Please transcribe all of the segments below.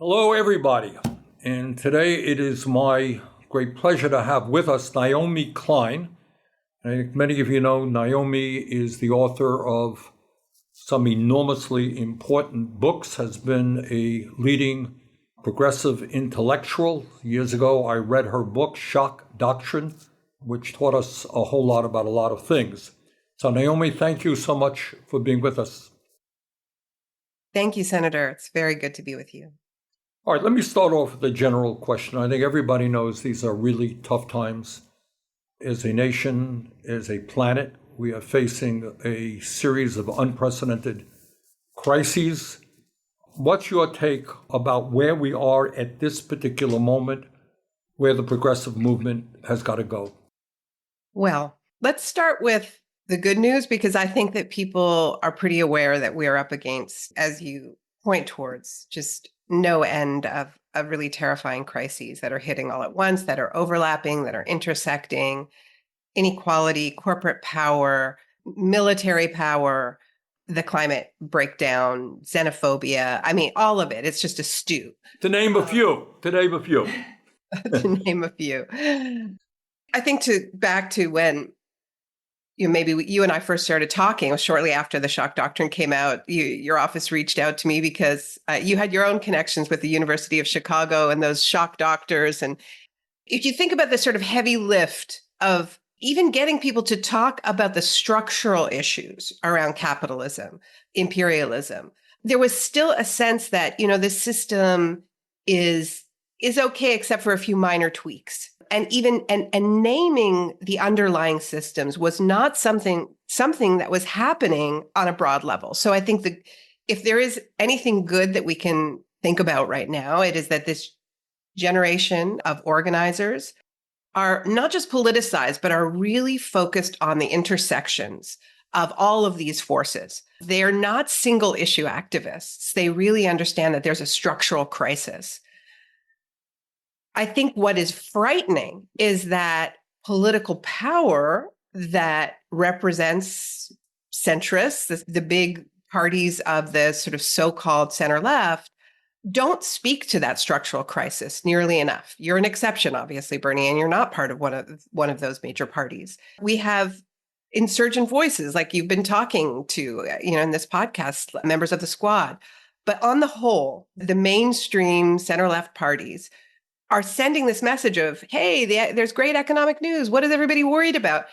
Hello, everybody. And today it is my great pleasure to have with us Naomi Klein. I think many of you know Naomi is the author of some enormously important books, has been a leading progressive intellectual. Years ago, I read her book, Shock Doctrine, which taught us a whole lot about a lot of things. So Naomi, thank you so much for being with us. Thank you, Senator. It's very good to be with you. All right, let me start off with a general question. I think everybody knows these are really tough times. As a nation, as a planet, we are facing a series of unprecedented crises. What's your take about where we are at this particular moment, where the progressive movement has got to go? Well, let's start with the good news, because I think that people are pretty aware that we are up against, as you point towards, just no end of really terrifying crises that are hitting all at once, that are overlapping, that are intersecting: inequality, corporate power, military power, the climate breakdown, xenophobia. I mean, all of it. It's just a stew. To name a few. To name a few. I think back to when maybe you and I first started talking, it was shortly after the Shock Doctrine came out. Your office reached out to me because you had your own connections with the University of Chicago and those shock doctors. And if you think about the sort of heavy lift of even getting people to talk about the structural issues around capitalism, imperialism, there was still a sense that, the system is okay except for a few minor tweaks. And even and naming the underlying systems was not something that was happening on a broad level. So I think that if there is anything good that we can think about right now, it is that this generation of organizers are not just politicized, but are really focused on the intersections of all of these forces. They are not single issue activists. They really understand that there's a structural crisis. I think what is frightening is that political power that represents centrists, the big parties of the sort of so-called center left, don't speak to that structural crisis nearly enough. You're an exception, obviously, Bernie, and you're not part of one of those major parties. We have insurgent voices like you've been talking to, in this podcast, members of the squad. But on the whole, the mainstream center-left parties are sending this message of, hey, there's great economic news. What is everybody worried about?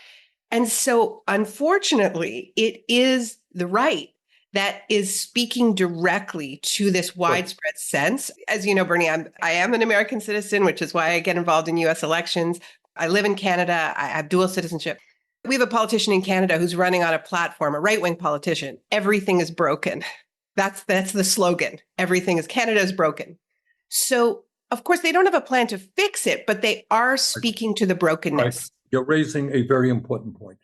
And so, unfortunately, it is the right that is speaking directly to this widespread sense. As you know, Bernie, I am an American citizen, which is why I get involved in U.S. elections. I live in Canada. I have dual citizenship. We have a politician in Canada who's running on a platform, a right-wing politician. Everything is broken. That's the slogan. Canada is broken. So, of course, they don't have a plan to fix it, but they are speaking to the brokenness. Right. You're raising a very important point.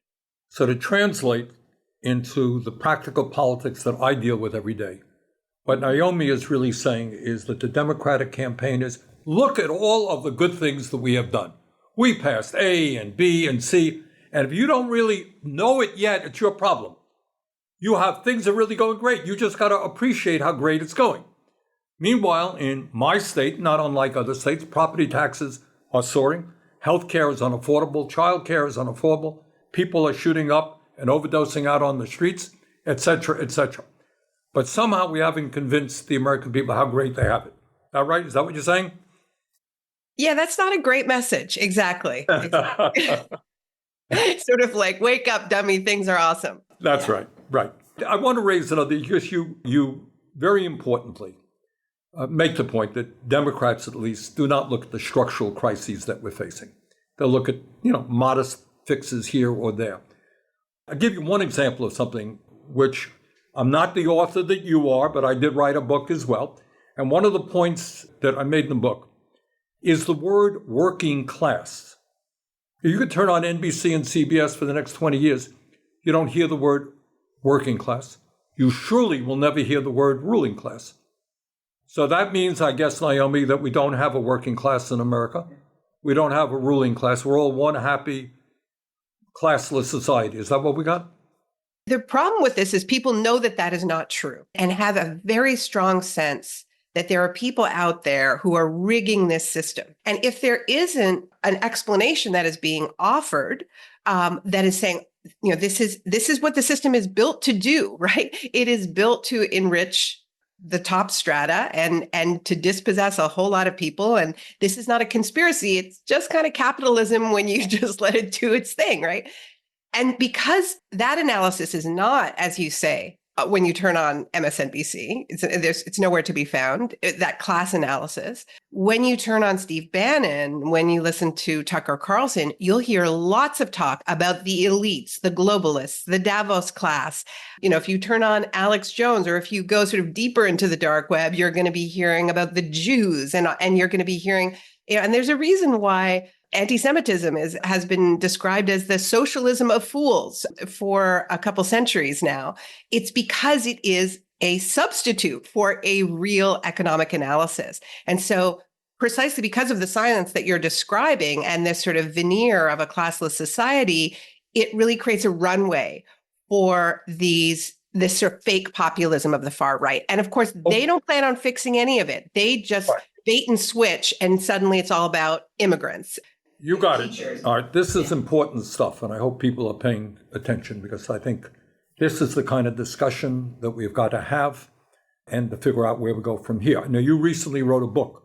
So to translate into the practical politics that I deal with every day, what Naomi is really saying is that the Democratic campaign is, look at all of the good things that we have done. We passed A and B and C, and if you don't really know it yet, it's your problem. You have things that are really going great. You just got to appreciate how great it's going. Meanwhile, in my state, not unlike other states, property taxes are soaring. Healthcare is unaffordable. Childcare is unaffordable. People are shooting up and overdosing out on the streets, et cetera, et cetera. But somehow we haven't convinced the American people how great they have it. Is that right? Is that what you're saying? Yeah, that's not a great message. Exactly. Sort of like, wake up, dummy, things are awesome. That's right. I want to raise another issue. You very importantly make the point that Democrats, at least, do not look at the structural crises that we're facing. They'll look at, modest fixes here or there. I'll give you one example of something which I'm not the author that you are, but I did write a book as well. And one of the points that I made in the book is the word working class. You could turn on NBC and CBS for the next 20 years. You don't hear the word working class. You surely will never hear the word ruling class. So that means, I guess, Naomi, that we don't have a working class in America. We don't have a ruling class. We're all one happy, classless society. Is that what we got? The problem with this is people know that is not true and have a very strong sense that there are people out there who are rigging this system. And if there isn't an explanation that is being offered, that is saying, this is what the system is built to do, right? It is built to enrich the top strata and to dispossess a whole lot of people. And this is not a conspiracy. It's just kind of capitalism when you just let it do its thing, right? And because that analysis is not, as you say, when you turn on MSNBC, it's nowhere to be found, that class analysis. When you turn on Steve Bannon, when you listen to Tucker Carlson, you'll hear lots of talk about the elites, the globalists, the Davos class. If you turn on Alex Jones, or if you go sort of deeper into the dark web, you're going to be hearing about the Jews, and you're going to be hearing, and there's a reason why anti-Semitism has been described as the socialism of fools for a couple centuries now. It's because it is a substitute for a real economic analysis. And so precisely because of the silence that you're describing and this sort of veneer of a classless society, it really creates a runway for this sort of fake populism of the far right. And of course, they don't plan on fixing any of it. They just bait and switch, and suddenly it's all about immigrants. You got it. All right. This is important stuff, and I hope people are paying attention, because I think this is the kind of discussion that we've got to have and to figure out where we go from here. Now, you recently wrote a book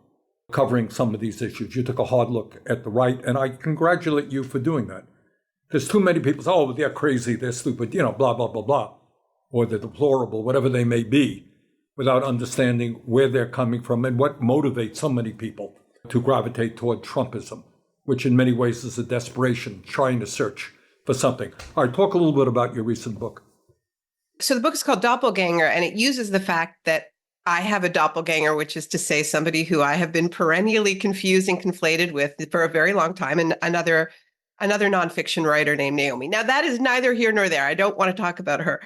covering some of these issues. You took a hard look at the right, and I congratulate you for doing that. There's too many people say, oh, they're crazy, they're stupid, blah, blah, blah, blah, or they're deplorable, whatever they may be, without understanding where they're coming from and what motivates so many people to gravitate toward Trumpism, which in many ways is a desperation, trying to search for something. All right, talk a little bit about your recent book. So the book is called Doppelganger, and it uses the fact that I have a doppelganger, which is to say somebody who I have been perennially confused and conflated with for a very long time, and another nonfiction writer named Naomi. Now, that is neither here nor there. I don't want to talk about her.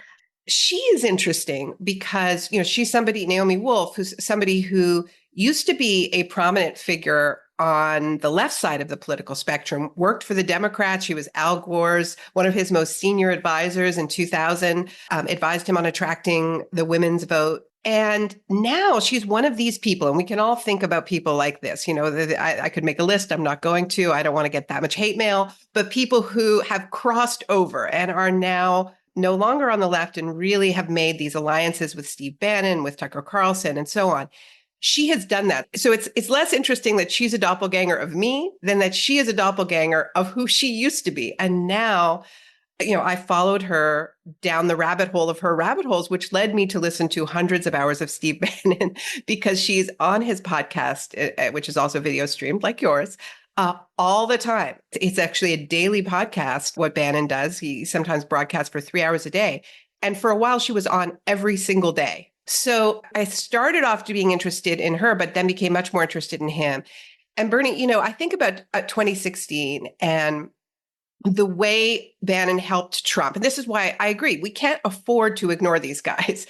She is interesting because, she's somebody, Naomi Wolf, who's somebody who used to be a prominent figure on the left side of the political spectrum, worked for the Democrats. She was Al Gore's, one of his most senior advisors in 2000, advised him on attracting the women's vote. And now she's one of these people, and we can all think about people like this. I could make a list. I'm not going to. I don't want to get that much hate mail, but people who have crossed over and are now no longer on the left and really have made these alliances with Steve Bannon, with Tucker Carlson, and so on. She has done that. So it's less interesting that she's a doppelganger of me than that she is a doppelganger of who she used to be. And now, I followed her down the rabbit hole of her rabbit holes, which led me to listen to hundreds of hours of Steve Bannon, because she's on his podcast, which is also video streamed like yours, all the time. It's actually a daily podcast, what Bannon does. He sometimes broadcasts for 3 hours a day. And for a while, she was on every single day. So I started off being interested in her, but then became much more interested in him. And Bernie, I think about 2016 and the way Bannon helped Trump. And this is why I agree. We can't afford to ignore these guys.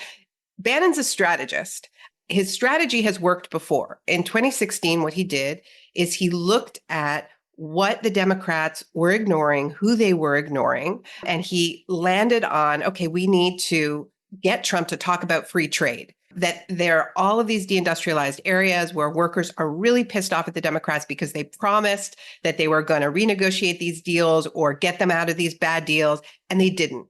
Bannon's a strategist. His strategy has worked before. In 2016, what he did is he looked at what the Democrats were ignoring, who they were ignoring, and he landed on, okay, we need to get Trump to talk about free trade, that there are all of these deindustrialized areas where workers are really pissed off at the Democrats because they promised that they were going to renegotiate these deals or get them out of these bad deals, and they didn't.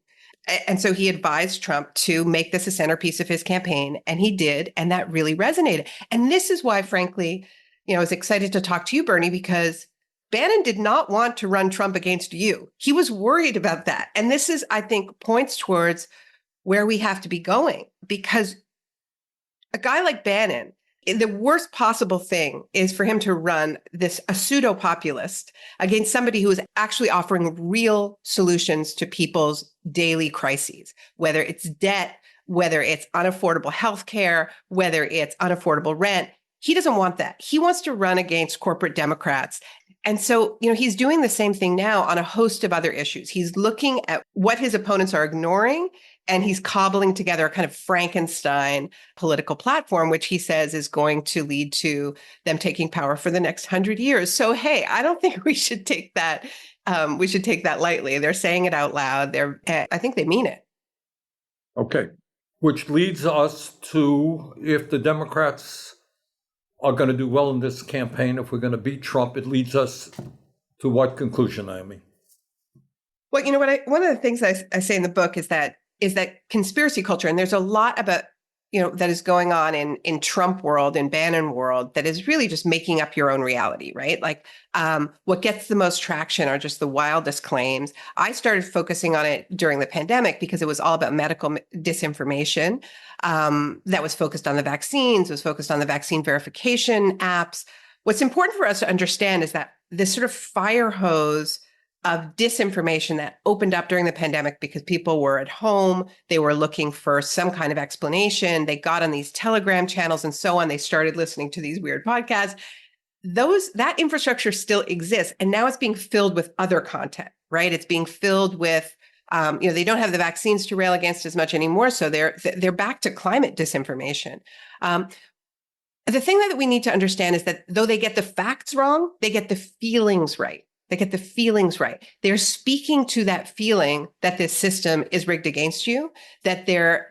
And so he advised Trump to make this a centerpiece of his campaign, and he did, and that really resonated. And this is why, frankly, I was excited to talk to you, Bernie, because Bannon did not want to run Trump against you. He was worried about that. And this is, I think, points towards where we have to be going, because a guy like Bannon, the worst possible thing is for him to run a pseudo-populist against somebody who is actually offering real solutions to people's daily crises, whether it's debt, whether it's unaffordable healthcare, whether it's unaffordable rent. He doesn't want that. He wants to run against corporate Democrats. And so, he's doing the same thing now on a host of other issues. He's looking at what his opponents are ignoring, and he's cobbling together a kind of Frankenstein political platform, which he says is going to lead to them taking power for the next 100 years. So, hey, I don't think we should take that. We should take that lightly. They're saying it out loud. I think they mean it. Okay. Which leads us to, if the Democrats are going to do well in this campaign, if we're going to beat Trump, it leads us to what conclusion, Naomi? Well, one of the things I say in the book is that conspiracy culture, and there's a lot about that is going on in Trump world, in Bannon world, that is really just making up your own reality, right? Like what gets the most traction are just the wildest claims. I started focusing on it during the pandemic because it was all about medical disinformation that was focused on the vaccines, was focused on the vaccine verification apps. What's important for us to understand is that this sort of fire hose of disinformation that opened up during the pandemic because people were at home, they were looking for some kind of explanation, they got on these Telegram channels and so on, they started listening to these weird podcasts. That infrastructure still exists, and now it's being filled with other content, right? It's being filled with they don't have the vaccines to rail against as much anymore, so they're back to climate disinformation. The thing that we need to understand is that though they get the facts wrong, they get the feelings right. They get the feelings right. They're speaking to that feeling that this system is rigged against you, that there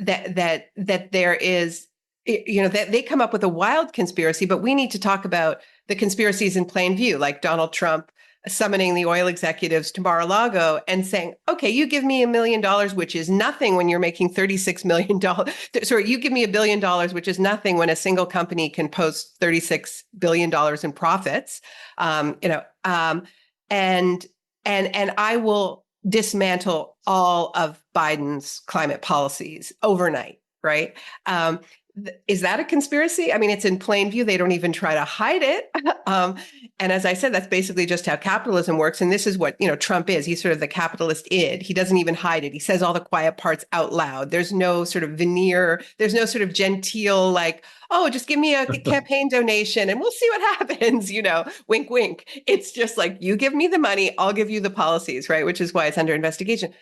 is, that they come up with a wild conspiracy, but we need to talk about the conspiracies in plain view, like Donald Trump summoning the oil executives to Mar-a-Lago and saying, okay, you give me $1 million, which is nothing when you're making $36 million. Sorry, you give me $1 billion, which is nothing when a single company can post $36 billion in profits. And I will dismantle all of Biden's climate policies overnight, right? Is that a conspiracy? I mean, it's in plain view. They don't even try to hide it. And as I said, that's basically just how capitalism works. And this is what, Trump is. He's sort of the capitalist id. He doesn't even hide it. He says all the quiet parts out loud. There's no sort of veneer. There's no sort of genteel, like, oh, just give me a campaign donation and we'll see what happens, wink, wink. It's just like, you give me the money, I'll give you the policies, right? Which is why it's under investigation.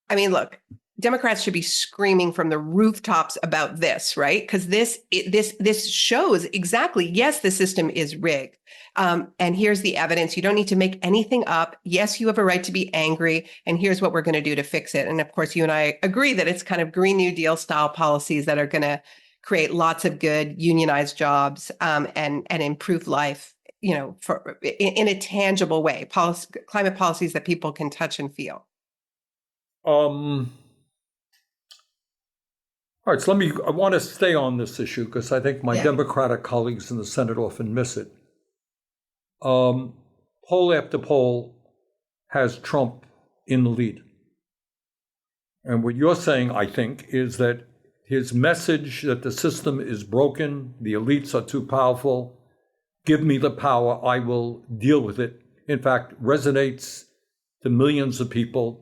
I mean, look, Democrats should be screaming from the rooftops about this, right? Because this shows exactly, yes, the system is rigged. And here's the evidence. You don't need to make anything up. Yes, you have a right to be angry. And here's what we're going to do to fix it. And of course, you and I agree that it's kind of Green New Deal style policies that are going to create lots of good unionized jobs and improve life, in a tangible way. Climate policies that people can touch and feel. All right, so I want to stay on this issue because I think my Democratic colleagues in the Senate often miss it. Poll after poll has Trump in the lead. And what you're saying, I think, is that his message that the system is broken, the elites are too powerful, give me the power, I will deal with it, in fact, resonates to millions of people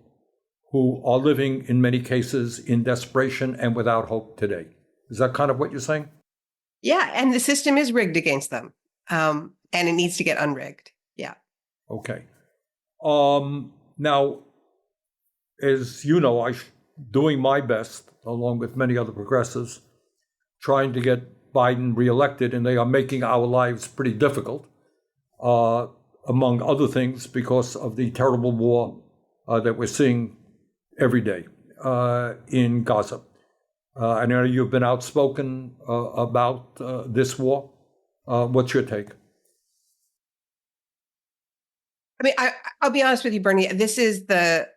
who are living, in many cases, in desperation and without hope today. Is that kind of what you're saying? Yeah, and the system is rigged against them, and it needs to get unrigged. Yeah. Okay. Now, as you know, I'm doing my best, along with many other progressives, trying to get Biden reelected, and they are making our lives pretty difficult, among other things, because of the terrible war that we're seeing every day in Gaza. I know you've been outspoken about this war. What's your take? I mean, I'll be honest with you, Bernie. This is the,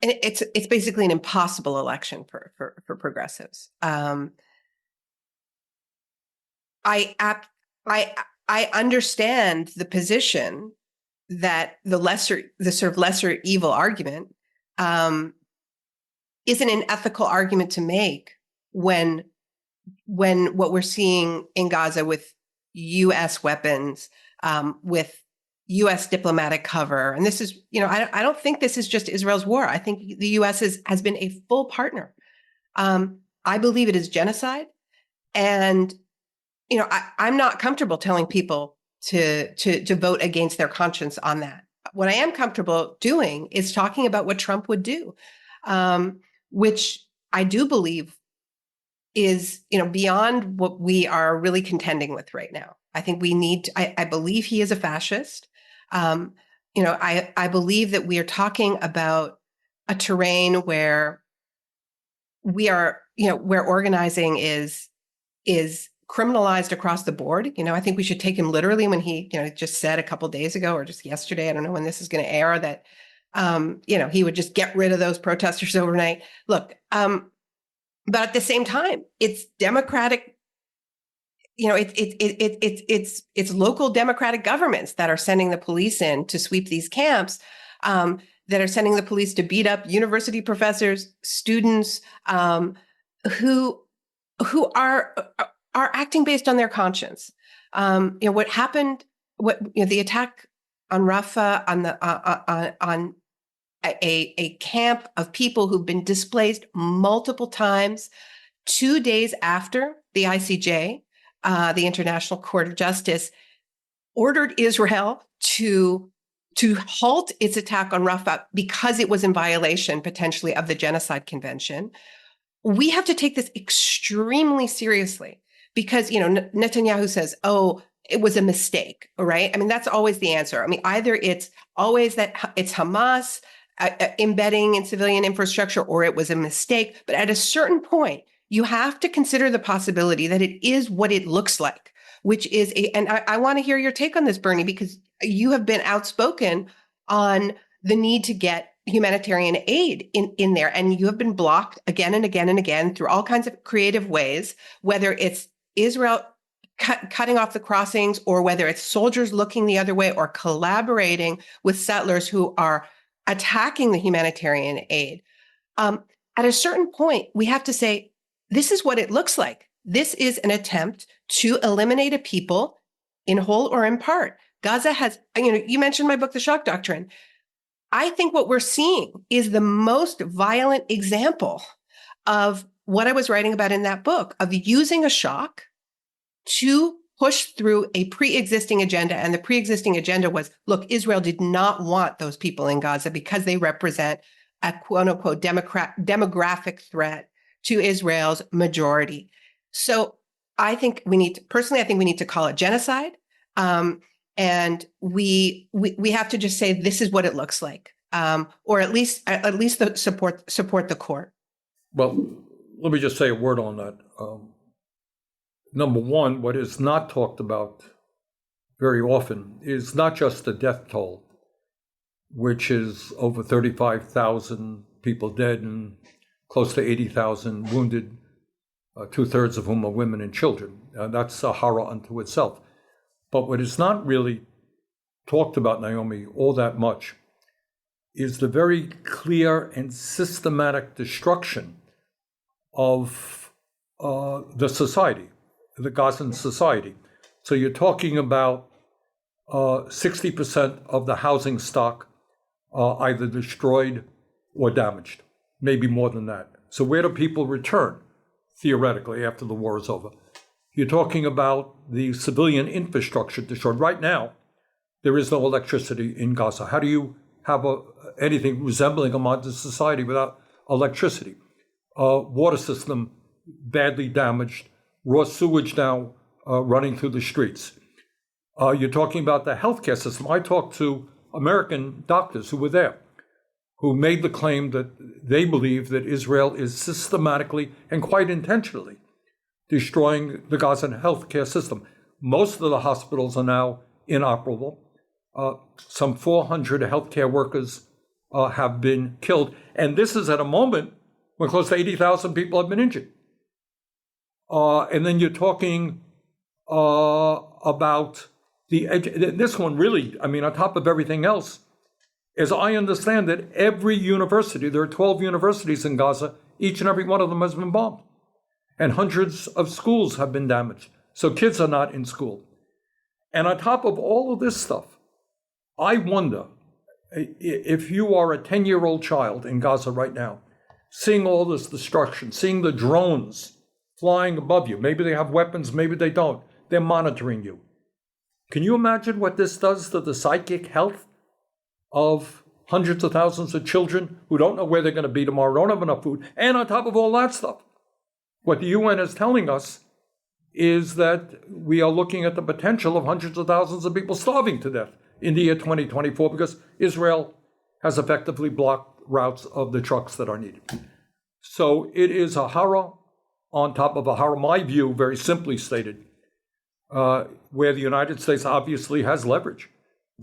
and it's basically an impossible election for progressives. I understand the position that the sort of lesser evil argument isn't an ethical argument to make when what we're seeing in Gaza with U.S. weapons, with U.S. diplomatic cover, and this is, I don't think this is just Israel's war. I think the U.S. has been a full partner. I believe it is genocide, and I'm not comfortable telling people to vote against their conscience on that. What I am comfortable doing is talking about what Trump would do, which I do believe is, beyond what we are really contending with right now. I think we need I believe he is a fascist. I believe that we are talking about a terrain where we are where organizing is criminalized across the board. I think we should take him literally when he, just said a couple of days ago or just yesterday, I don't know when this is going to air, that, he would just get rid of those protesters overnight. Look, but at the same time, it's democratic, it's local democratic governments that are sending the police in to sweep these camps, that are sending the police to beat up university professors, students, who are acting based on their conscience. What happened? The attack on Rafah, on a camp of people who've been displaced multiple times, 2 days after the ICJ, the International Court of Justice, ordered Israel to halt its attack on Rafah because it was in violation potentially of the Genocide Convention. We have to take this extremely seriously because, Netanyahu says, oh, it was a mistake, right? I mean, that's always the answer. I mean, either it's always that it's Hamas embedding in civilian infrastructure or it was a mistake. But at a certain point, you have to consider the possibility that it is what it looks like, which is and I want to hear your take on this, Bernie, because you have been outspoken on the need to get humanitarian aid in there. And you have been blocked again and again and again through all kinds of creative ways, whether it's Israel cutting off the crossings or whether it's soldiers looking the other way or collaborating with settlers who are attacking the humanitarian aid. At a certain point, we have to say, this is what it looks like. This is an attempt to eliminate a people in whole or in part. Gaza has, you mentioned my book, The Shock Doctrine. I think what we're seeing is the most violent example of what I was writing about in that book, of using a shock to push through a pre-existing agenda. And the pre-existing agenda was, look, Israel did not want those people in Gaza because they represent a quote unquote demographic threat to Israel's majority. So I think we need to call it genocide. And we have to just say, this is what it looks like. Or at least support the court. Well, let me just say a word on that. Number one, what is not talked about very often is not just the death toll, which is over 35,000 people dead and close to 80,000 wounded, 2/3 of whom are women and children. That's a horror unto itself. But what is not really talked about, Naomi, all that much is the very clear and systematic destruction of the society, the Gazan society. So you're talking about 60% of the housing stock either destroyed or damaged, maybe more than that. So where do people return, theoretically, after the war is over? You're talking about the civilian infrastructure destroyed. Right now, there is no electricity in Gaza. How do you have anything resembling a modern society without electricity? Water system badly damaged, raw sewage now running through the streets. You're talking about the healthcare system. I talked to American doctors who were there, who made the claim that they believe that Israel is systematically and quite intentionally destroying the Gazan healthcare system. Most of the hospitals are now inoperable. Some 400 healthcare workers have been killed. And this is at a moment when close to 80,000 people have been injured. And then you're talking about this one really, I mean, on top of everything else, as I understand it, every university, there are 12 universities in Gaza, each and every one of them has been bombed. And hundreds of schools have been damaged. So kids are not in school. And on top of all of this stuff, I wonder if you are a 10-year-old child in Gaza right now, seeing all this destruction, seeing the drones flying above you. Maybe they have weapons, maybe they don't. They're monitoring you. Can you imagine what this does to the psychic health of hundreds of thousands of children who don't know where they're going to be tomorrow, don't have enough food, and on top of all that stuff? What the UN is telling us is that we are looking at the potential of hundreds of thousands of people starving to death in the year 2024 because Israel has effectively blocked routes of the trucks that are needed. So it is a horror on top of my view, very simply stated, where the United States obviously has leverage,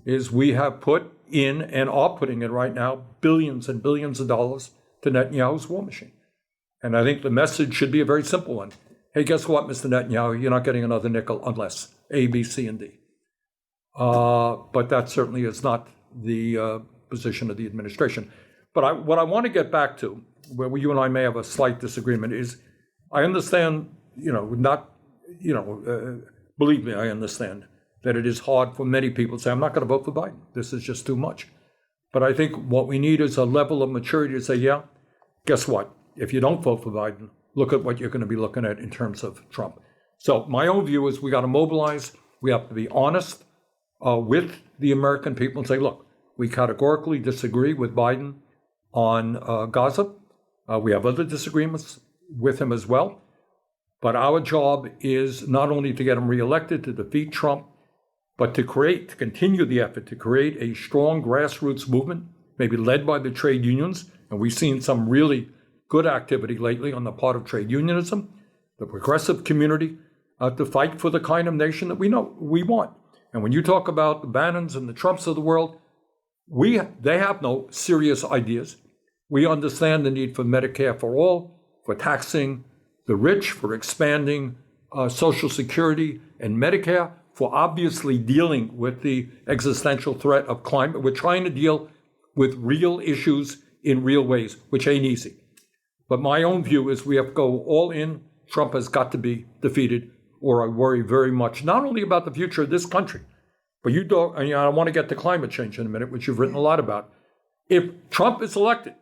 is we have put in and are putting in right now billions and billions of dollars to Netanyahu's war machine. And I think the message should be a very simple one. Hey, guess what, Mr. Netanyahu? You're not getting another nickel unless A, B, C, and D. But that certainly is not the position of the administration. But what I want to get back to, where you and I may have a slight disagreement, is I understand, believe me, I understand that it is hard for many people to say, I'm not going to vote for Biden. This is just too much. But I think what we need is a level of maturity to say, yeah, guess what? If you don't vote for Biden, look at what you're going to be looking at in terms of Trump. So my own view is we got to mobilize. We have to be honest with the American people and say, look, we categorically disagree with Biden on Gaza. We have other disagreements with him as well. But our job is not only to get him reelected, to defeat Trump, but to continue the effort to create a strong grassroots movement, maybe led by the trade unions. And we've seen some really good activity lately on the part of trade unionism, the progressive community, to fight for the kind of nation that we know we want. And when you talk about the Bannons and the Trumps of the world, they have no serious ideas. We understand the need for Medicare for all, for taxing the rich, for expanding Social Security and Medicare, for obviously dealing with the existential threat of climate. We're trying to deal with real issues in real ways, which ain't easy. But my own view is we have to go all in. Trump has got to be defeated, or I worry very much, not only about the future of this country, but I want to get to climate change in a minute, which you've written a lot about. If Trump is elected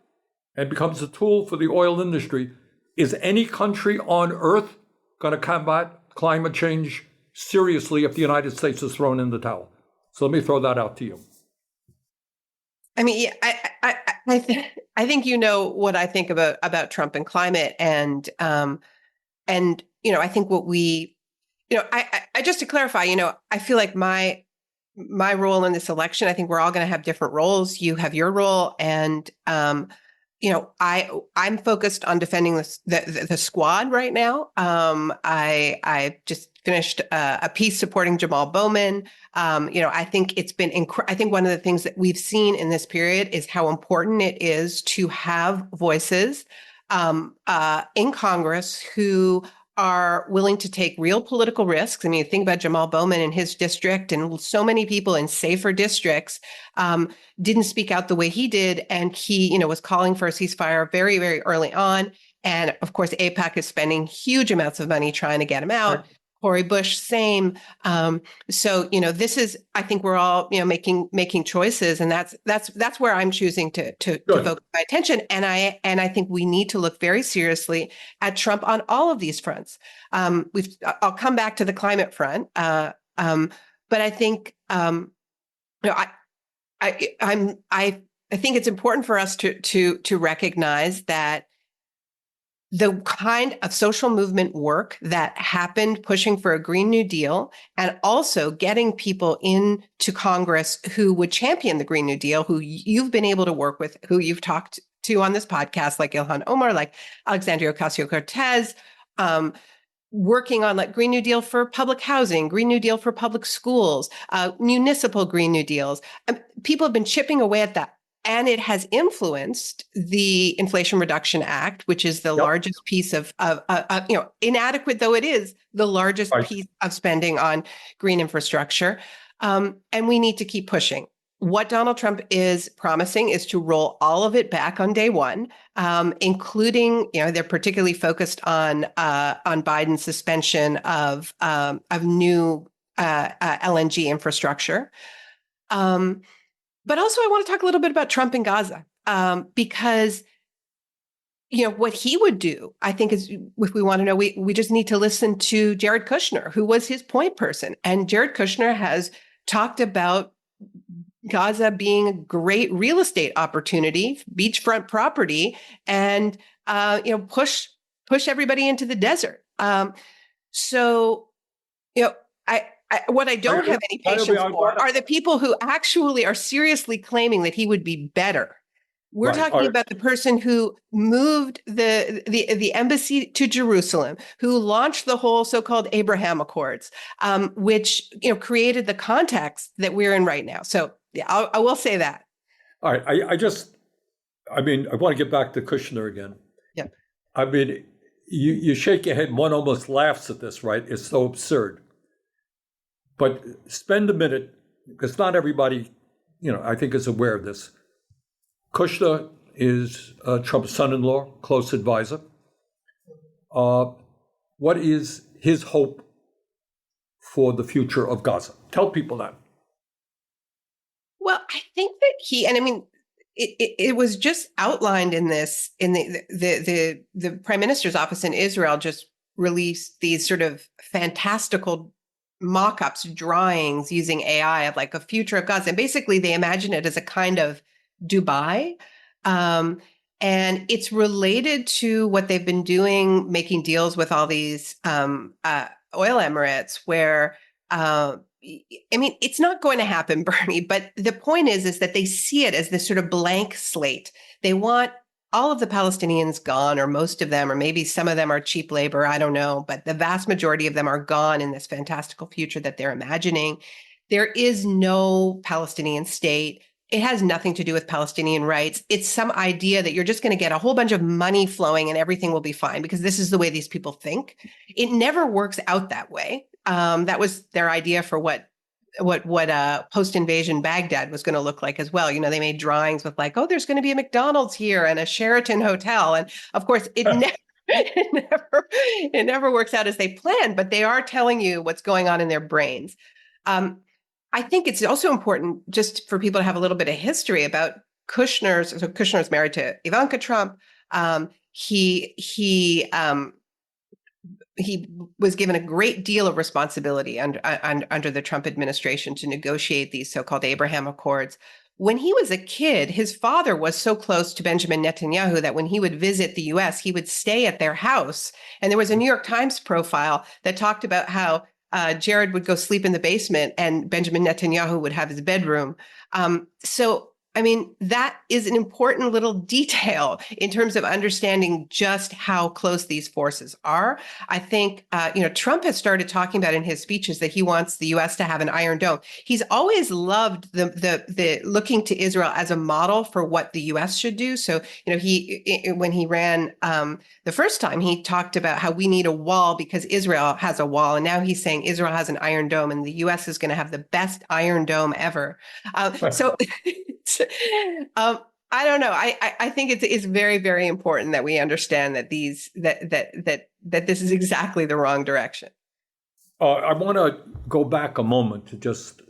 and becomes a tool for the oil industry, is any country on earth going to combat climate change seriously if the United States is thrown in the towel? So let me throw that out to you. I mean, I think you know what I think about Trump and climate, and I think what we, I just to clarify, I feel like my role in this election, I think we're all going to have different roles. You have your role, and I'm focused on defending the squad right now. I just finished a piece supporting Jamal Bowman. I think it's been I think one of the things that we've seen in this period is how important it is to have voices in Congress who are willing to take real political risks. I mean, think about Jamal Bowman in his district, and so many people in safer districts didn't speak out the way he did. And he, was calling for a ceasefire very, very early on. And of course, AIPAC is spending huge amounts of money trying to get him out. Right. Cori Bush, same. So, this is, I think we're all, making choices, and that's where I'm choosing to focus my attention. And I think we need to look very seriously at Trump on all of these fronts. I'll come back to the climate front, but I think, I think it's important for us to recognize that the kind of social movement work that happened pushing for a Green New Deal, and also getting people into Congress who would champion the Green New Deal, who you've been able to work with, who you've talked to on this podcast, like Ilhan Omar, like Alexandria Ocasio-Cortez, working on like Green New Deal for public housing, Green New Deal for public schools, municipal Green New Deals. People have been chipping away at that. And it has influenced the Inflation Reduction Act, which is the largest piece of inadequate though it is, the largest piece of spending on green infrastructure. And we need to keep pushing. What Donald Trump is promising is to roll all of it back on day one, including, they're particularly focused on Biden's suspension of new LNG infrastructure. But also, I want to talk a little bit about Trump and Gaza, because, what he would do, I think, is if we want to know, we just need to listen to Jared Kushner, who was his point person. And Jared Kushner has talked about Gaza being a great real estate opportunity, beachfront property, and, push everybody into the desert. What I don't have any patience for are the people who actually are seriously claiming that he would be better We're Right. talking about the person who moved the embassy to Jerusalem, who launched the whole so-called Abraham Accords, which created the context that we're in right now. So yeah, I will say that. All right. I want to get back to Kushner again. Yeah. I mean, you shake your head. One almost laughs at this, right? It's so absurd. But spend a minute, because not everybody, I think is aware of this. Kushner is Trump's son-in-law, close advisor. What is his hope for the future of Gaza? Tell people that. Well, I think that it was just outlined in this, in the prime minister's office in Israel just released these sort of fantastical mock-ups, drawings using AI of like a future of Gaza. And basically they imagine it as a kind of Dubai. And it's related to what they've been doing, making deals with all these oil emirates where, it's not going to happen, Bernie, but the point is that they see it as this sort of blank slate. They want all of the Palestinians gone, or most of them, or maybe some of them are cheap labor. I don't know, but the vast majority of them are gone in this fantastical future that they're imagining. There is no Palestinian state. It has nothing to do with Palestinian rights. It's some idea that you're just going to get a whole bunch of money flowing and everything will be fine because this is the way these people think. It never works out that way. That was their idea for what post-invasion Baghdad was going to look like as well. They made drawings with like, oh, there's going to be a McDonald's here and a Sheraton hotel. And of course, it never works out as they planned, but they are telling you what's going on in their brains. I think it's also important just for people to have a little bit of history about Kushner. So Kushner's married to Ivanka Trump. He was given a great deal of responsibility under the Trump administration to negotiate these so-called Abraham Accords. When he was a kid, his father was so close to Benjamin Netanyahu that when he would visit the US, he would stay at their house. And there was a New York Times profile that talked about how Jared would go sleep in the basement and Benjamin Netanyahu would have his bedroom. That is an important little detail in terms of understanding just how close these forces are. I think, Trump has started talking about in his speeches that he wants the U.S. to have an Iron Dome. He's always loved the looking to Israel as a model for what the U.S. should do. So, when he ran the first time, he talked about how we need a wall because Israel has a wall. And now he's saying Israel has an Iron Dome and the U.S. is going to have the best Iron Dome ever. I don't know. I think it's very, very important that we understand that that this is exactly the wrong direction. I want to go back a moment to just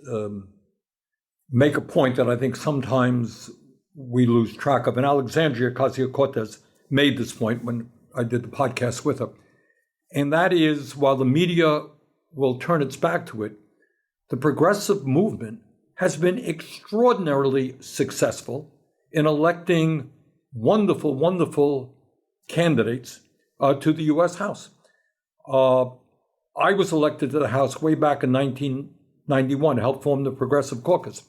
make a point that I think sometimes we lose track of. And Alexandria Ocasio-Cortez made this point when I did the podcast with her. And that is, while the media will turn its back to it, the progressive movement has been extraordinarily successful in electing wonderful, wonderful candidates to the U.S. House. I was elected to the House way back in 1991, helped form the Progressive Caucus.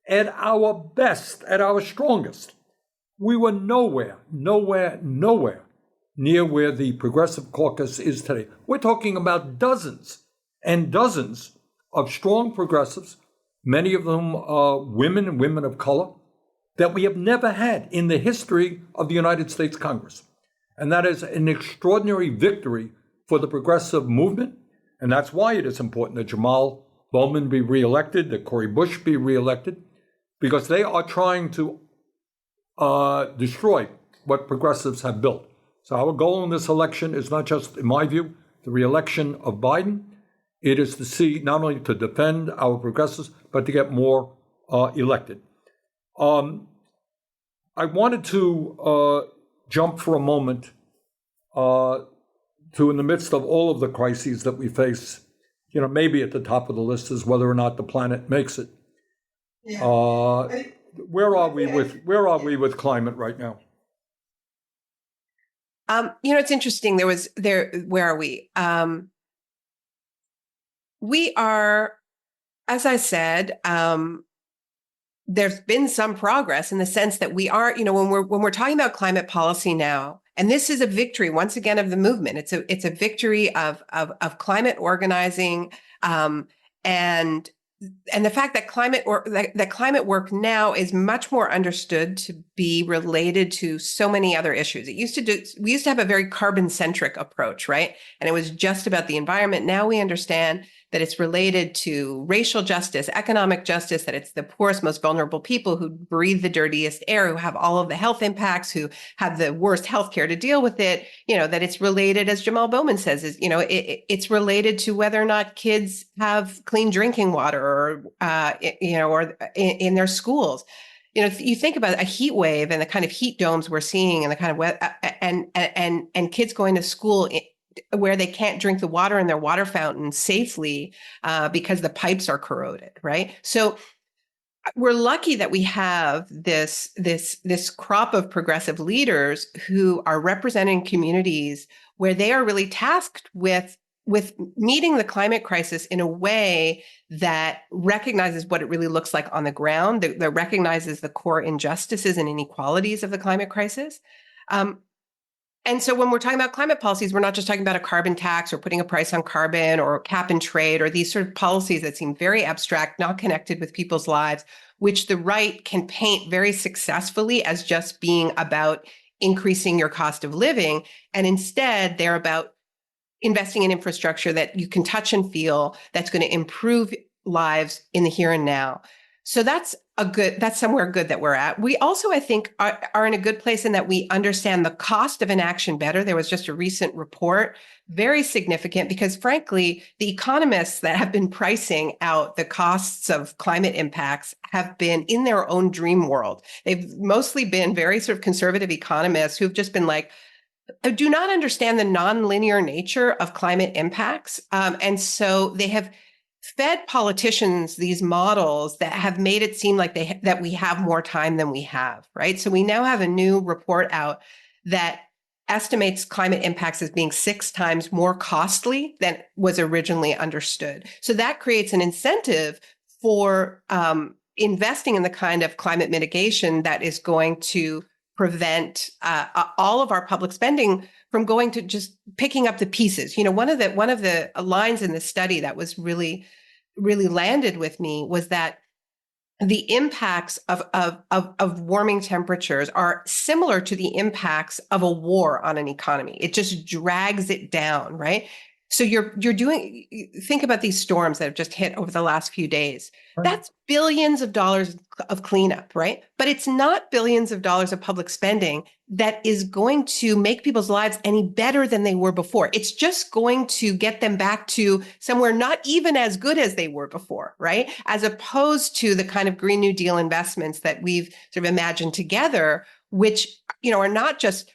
At our best, at our strongest, we were nowhere near where the Progressive Caucus is today. We're talking about dozens and dozens of strong progressives, many of them women and women of color, that we have never had in the history of the United States Congress. And that is an extraordinary victory for the progressive movement. And that's why it is important that Jamal Bowman be reelected, that Cori Bush be reelected, because they are trying to destroy what progressives have built. So our goal in this election is not just, in my view, the reelection of Biden. It is to see, not only to defend our progressives, but to get more elected. I wanted to jump for a moment to, in the midst of all of the crises that we face, maybe at the top of the list is whether or not the planet makes it. Yeah. Where are we with climate right now? It's interesting. Where are we? We are, as I said, there's been some progress in the sense that we are, when we're talking about climate policy now, and this is a victory once again of the movement. It's a victory of climate organizing, and the fact that climate work now is much more understood to be related to so many other issues. We used to have a very carbon centric approach, right? And it was just about the environment. Now we understand that it's related to racial justice, economic justice, that it's the poorest, most vulnerable people who breathe the dirtiest air, who have all of the health impacts, who have the worst healthcare to deal with it. That it's related, as Jamal Bowman says, it's related to whether or not kids have clean drinking water, or in their schools. You think about a heat wave and the kind of heat domes we're seeing, and the kind of and kids going to school where they can't drink the water in their water fountain safely because the pipes are corroded, right? So we're lucky that we have this crop of progressive leaders who are representing communities where they are really tasked with meeting the climate crisis in a way that recognizes what it really looks like on the ground, that recognizes the core injustices and inequalities of the climate crisis. And so when we're talking about climate policies, we're not just talking about a carbon tax or putting a price on carbon or cap and trade or these sort of policies that seem very abstract, not connected with people's lives, which the right can paint very successfully as just being about increasing your cost of living. And instead, they're about investing in infrastructure that you can touch and feel, that's going to improve lives in the here and now. So that's somewhere good that we're at. We also, I think, are in a good place in that we understand the cost of inaction better. There was just a recent report, very significant, because frankly, the economists that have been pricing out the costs of climate impacts have been in their own dream world. They've mostly been very sort of conservative economists who've just been like, do not understand the nonlinear nature of climate impacts. And so they have fed politicians these models that have made it seem like that we have more time than we have, right? So we now have a new report out that estimates climate impacts as being 6 times more costly than was originally understood. So that creates an incentive for investing in the kind of climate mitigation that is going to prevent all of our public spending from going to just picking up the pieces. One of the lines in the study that was really landed with me was that the impacts of warming temperatures are similar to the impacts of a war on an economy. It just drags it down, right? So think about these storms that have just hit over the last few days. Right. That's billions of dollars of cleanup, right? But it's not billions of dollars of public spending that is going to make people's lives any better than they were before. It's just going to get them back to somewhere not even as good as they were before, right? As opposed to the kind of Green New Deal investments that we've sort of imagined together, which, are not just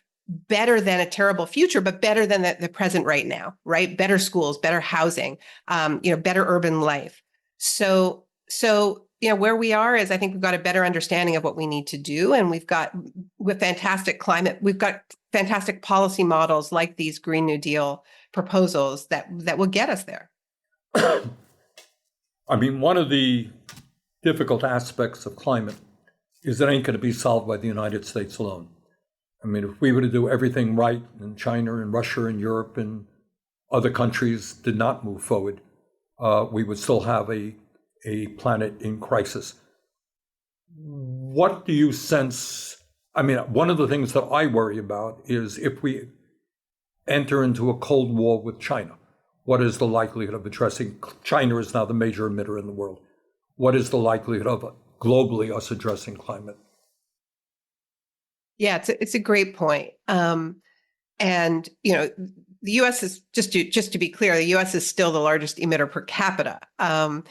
better than a terrible future, but better than the present right now, right? Better schools, better housing, better urban life. So, where we are is, I think we've got a better understanding of what we need to do. And we've got fantastic policy models like these Green New Deal proposals that will get us there. I mean, one of the difficult aspects of climate is it ain't going to be solved by the United States alone. I mean, if we were to do everything right, and China and Russia and Europe and other countries did not move forward, we would still have a planet in crisis. What do you sense? I mean, one of the things that I worry about is if we enter into a Cold War with China, what is the likelihood of addressing? China is now the major emitter in the world. What is the likelihood of globally us addressing climate? Yeah, it's a great point. And the U.S. is just to be clear, the U.S. is still the largest emitter per capita. And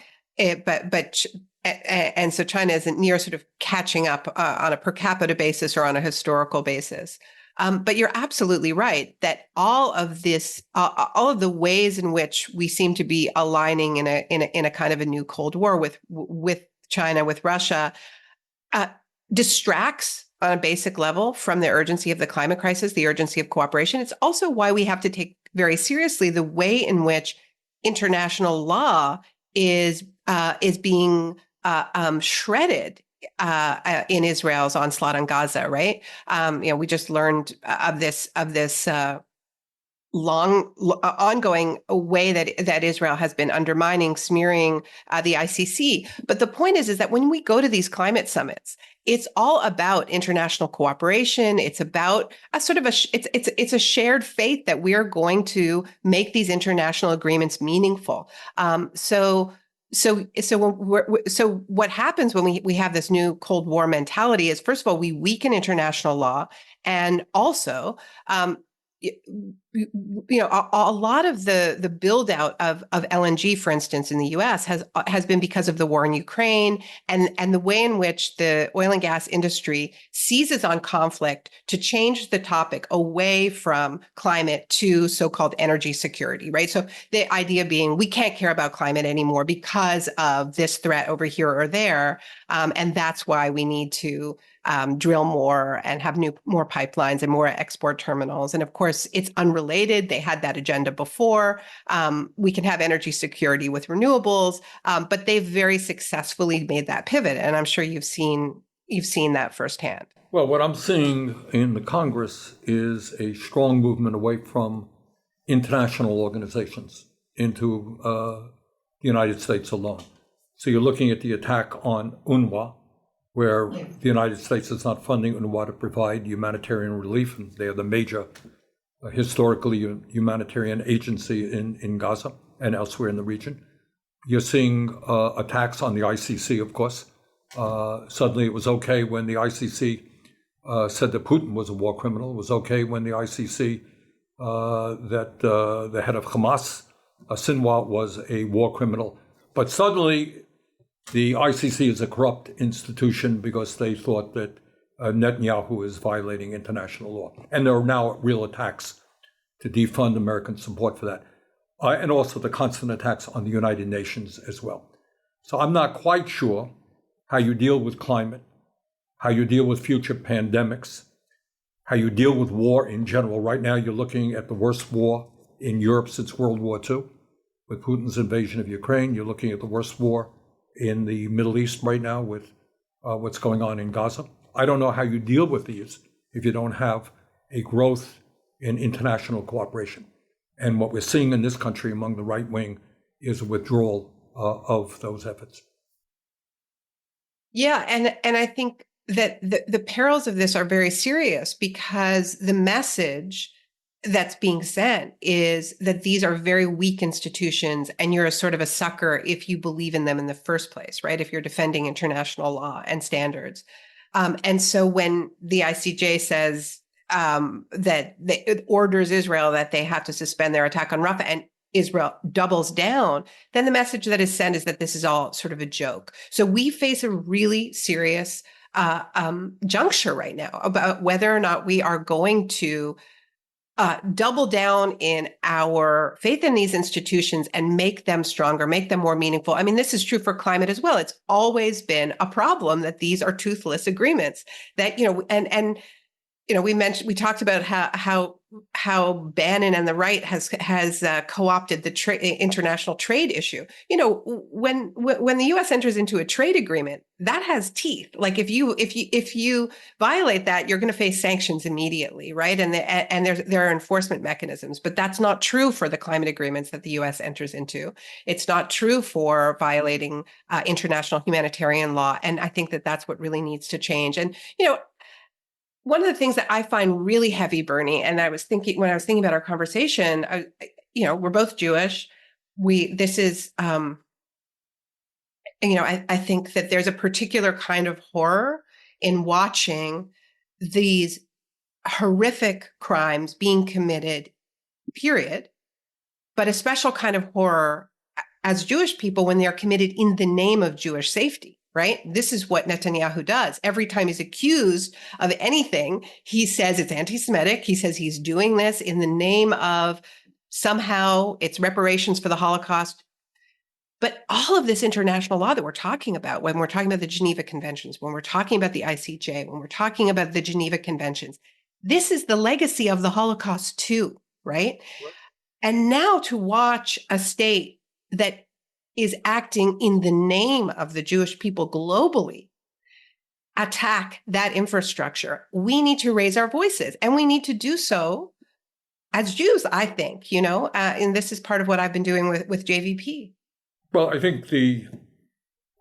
so China isn't near sort of catching up on a per capita basis or on a historical basis. But you're absolutely right that all of the ways in which we seem to be aligning in a kind of a new Cold War with China, with Russia, distracts on a basic level from the urgency of the climate crisis, the urgency of cooperation. It's also why we have to take very seriously the way in which international law is being shredded in Israel's onslaught on Gaza, right? We just learned of this ongoing way that Israel has been undermining, smearing the ICC. But the point is that when we go to these climate summits, it's all about international cooperation. It's about a sort of it's a shared faith that we are going to make these international agreements meaningful. So what happens when we have this new Cold War mentality is, first of all, we weaken international law, and also a lot of the build out of LNG, for instance, in the U.S. has been because of the war in Ukraine and the way in which the oil and gas industry seizes on conflict to change the topic away from climate to so-called energy security, right? So the idea being we can't care about climate anymore because of this threat over here or there, and that's why we need to drill more and have more pipelines and more export terminals. And of course, it's unrelated. They had that agenda before. We can have energy security with renewables, but they've very successfully made that pivot. And I'm sure you've seen that firsthand. Well, what I'm seeing in the Congress is a strong movement away from international organizations into the United States alone. So you're looking at the attack on UNRWA, where the United States is not funding UNRWA to provide humanitarian relief, and they are the major historically humanitarian agency in Gaza and elsewhere in the region. You're seeing attacks on the ICC, of course. Suddenly it was okay when the ICC said that Putin was a war criminal. It was okay when the ICC, that the head of Hamas, Sinwar, was a war criminal. But suddenly the ICC is a corrupt institution because they thought that Netanyahu is violating international law. And there are now real attacks to defund American support for that. And also the constant attacks on the United Nations as well. So I'm not quite sure how you deal with climate, how you deal with future pandemics, how you deal with war in general. Right now you're looking at the worst war in Europe since World War II with Putin's invasion of Ukraine. You're looking at the worst war in the Middle East right now with what's going on in Gaza. I don't know how you deal with these if you don't have a growth in international cooperation. And what we're seeing in this country among the right wing is a withdrawal of those efforts. Yeah, and I think that the perils of this are very serious because the message that's being sent is that these are very weak institutions and you're a sort of a sucker if you believe in them in the first place, right? If you're defending international law and standards. And so when the ICJ says that it orders Israel that they have to suspend their attack on Rafah and Israel doubles down, then the message that is sent is that this is all sort of a joke. So we face a really serious juncture right now about whether or not we are going to double down in our faith in these institutions and make them stronger, make them more meaningful. I mean, this is true for climate as well. It's always been a problem that these are toothless agreements that, we talked about how Bannon and the right has co-opted the international trade issue. When the U.S. enters into a trade agreement, that has teeth. Like if you violate that, you're going to face sanctions immediately, right? And there are enforcement mechanisms. But that's not true for the climate agreements that the U.S. enters into. It's not true for violating international humanitarian law. And I think that that's what really needs to change. And one of the things that I find really heavy, Bernie, and when I was thinking about our conversation, we're both Jewish. I think that there's a particular kind of horror in watching these horrific crimes being committed, period, but a special kind of horror as Jewish people when they are committed in the name of Jewish safety. Right? This is what Netanyahu does. Every time he's accused of anything, he says it's anti-Semitic. He says he's doing this in the name of somehow it's reparations for the Holocaust. But all of this international law that we're talking about, when we're talking about the Geneva Conventions, when we're talking about the ICJ, when we're talking about the Geneva Conventions, this is the legacy of the Holocaust too, right? And now to watch a state that is acting in the name of the Jewish people globally attack that infrastructure, we need to raise our voices, and we need to do so as Jews, I think, and this is part of what I've been doing with JVP. Well, I think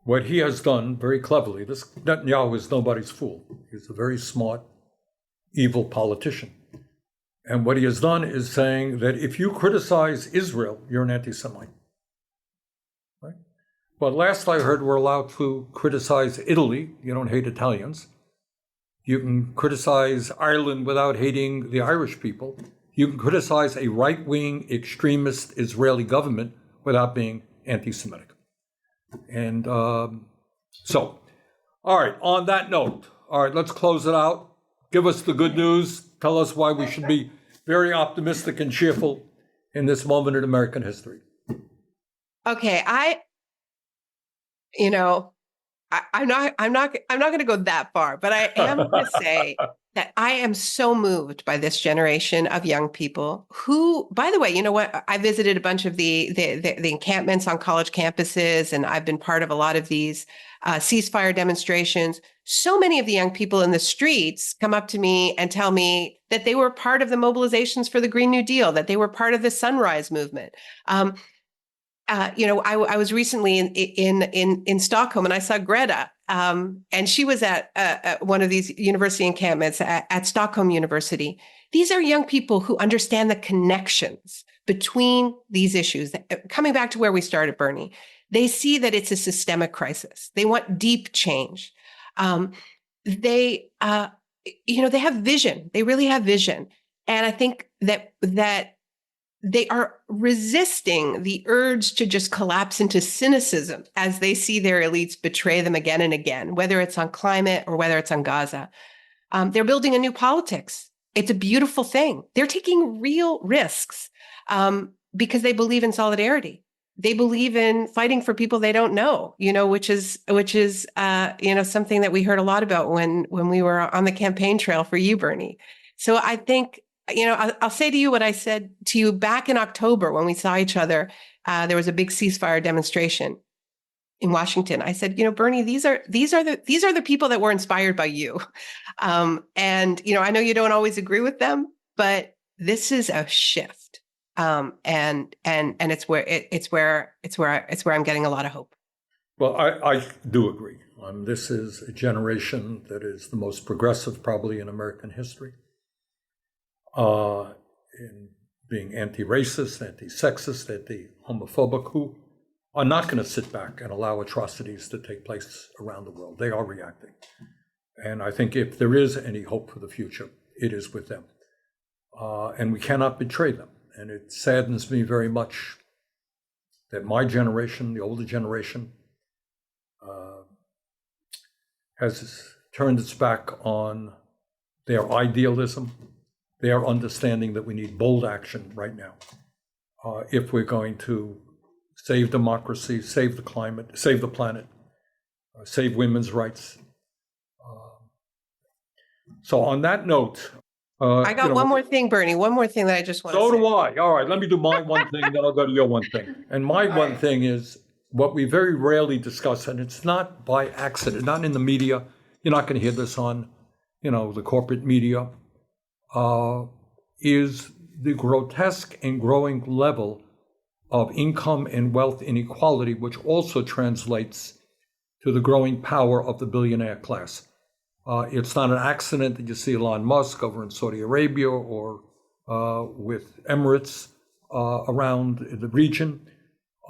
what he has done very cleverly, this Netanyahu is nobody's fool. He's a very smart, evil politician. And what he has done is saying that if you criticize Israel, you're an anti-Semite. Right? But last I heard, we're allowed to criticize Italy. You don't hate Italians. You can criticize Ireland without hating the Irish people. You can criticize a right-wing extremist Israeli government without being anti-Semitic. And so, all right, on that note, all right, let's close it out. Give us the good news. Tell us why we should be very optimistic and cheerful in this moment in American history. Okay, I'm not going to go that far, but I am going to say that I am so moved by this generation of young people who, by the way, you know what? I visited a bunch of the encampments on college campuses, and I've been part of a lot of these ceasefire demonstrations. So many of the young people in the streets come up to me and tell me that they were part of the mobilizations for the Green New Deal, that they were part of the Sunrise Movement. I was recently in Stockholm, and I saw Greta, and she was at one of these university encampments at Stockholm University. These are young people who understand the connections between these issues. Coming back to where we started, Bernie, they see that it's a systemic crisis. They want deep change. They have vision. They really have vision, and I think that they are resisting the urge to just collapse into cynicism as they see their elites betray them again and again, whether it's on climate or whether it's on Gaza. They're building a new politics. It's a beautiful thing. They're taking real risks because they believe in solidarity. They believe in fighting for people they don't know, which is something that we heard a lot about when we were on the campaign trail for you, Bernie. So I think, I'll say to you what I said to you back in October when we saw each other. There was a big ceasefire demonstration in Washington. I said, Bernie, these are the people that were inspired by you. And I know you don't always agree with them, but this is a shift. And it's where I'm getting a lot of hope. Well, I do agree. This is a generation that is the most progressive probably in American history. In being anti-racist, anti-sexist, anti-homophobic, who are not going to sit back and allow atrocities to take place around the world. They are reacting. And I think if there is any hope for the future, it is with them. And we cannot betray them. And it saddens me very much that my generation, the older generation, has turned its back on their idealism, their understanding that we need bold action right now if we're going to save democracy, save the climate, save the planet, save women's rights. So on that note, I got one more thing, Bernie. One more thing that I just want to say. So do I. All right, let me do my one thing, then I'll go to your one thing. And my one thing is what we very rarely discuss, and it's not by accident, not in the media. You're not going to hear this on, the corporate media. Is the grotesque and growing level of income and wealth inequality, which also translates to the growing power of the billionaire class. It's not an accident that you see Elon Musk over in Saudi Arabia or with Emirates around the region.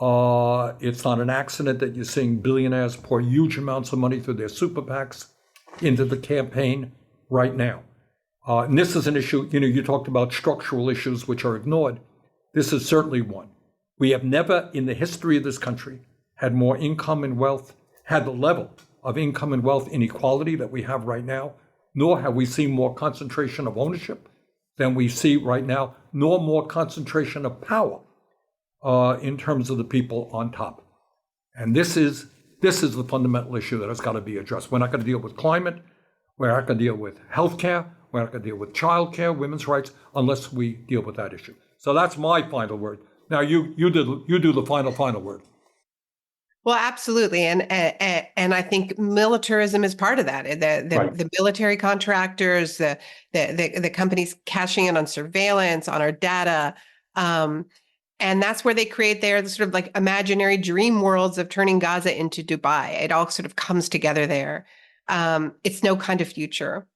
It's not an accident that you're seeing billionaires pour huge amounts of money through their super PACs into the campaign right now. And this is an issue, you talked about structural issues which are ignored. This is certainly one. We have never in the history of this country had more income and wealth, had the level of income and wealth inequality that we have right now, nor have we seen more concentration of ownership than we see right now, nor more concentration of power in terms of the people on top. And this is the fundamental issue that has got to be addressed. We're not going to deal with climate. We're not going to deal with healthcare. We're not going to deal with childcare, women's rights, unless we deal with that issue. So that's my final word. Now you do the final word. Well, absolutely, and I think militarism is part of that. Right. The military contractors, the companies cashing in on surveillance, on our data, and that's where they create their sort of like imaginary dream worlds of turning Gaza into Dubai. It all sort of comes together there. It's no kind of future.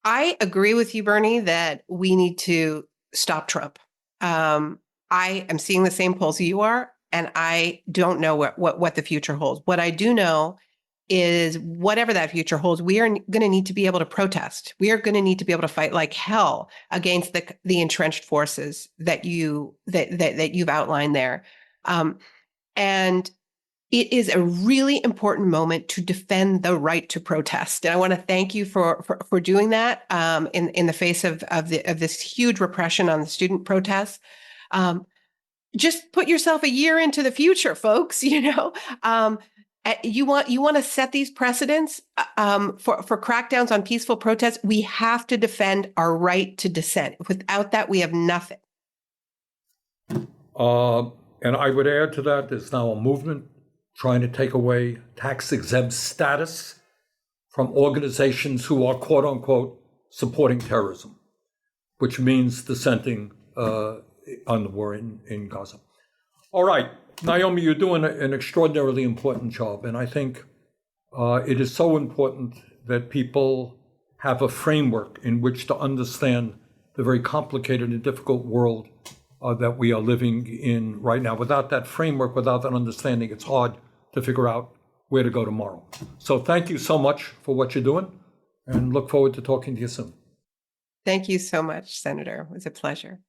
I agree with you, Bernie, that we need to stop Trump. I am seeing the same polls you are, and I don't know what the future holds. What I do know is whatever that future holds, we are going to need to be able to protest. We are going to need to be able to fight like hell against the entrenched forces that you've outlined there. And it is a really important moment to defend the right to protest. And I want to thank you for doing that in the face of this huge repression on the student protests. Just put yourself a year into the future, folks. You want to set these precedents for crackdowns on peaceful protests. We have to defend our right to dissent. Without that, we have nothing. And I would add to that, there's now a movement trying to take away tax-exempt status from organizations who are, quote unquote, supporting terrorism, which means dissenting on the war in Gaza. All right, Naomi, you're doing an extraordinarily important job. And I think it is so important that people have a framework in which to understand the very complicated and difficult world that we are living in right now. Without that framework, without that understanding, it's hard to figure out where to go tomorrow. So thank you so much for what you're doing, and look forward to talking to you soon. Thank you so much, Senator. It was a pleasure.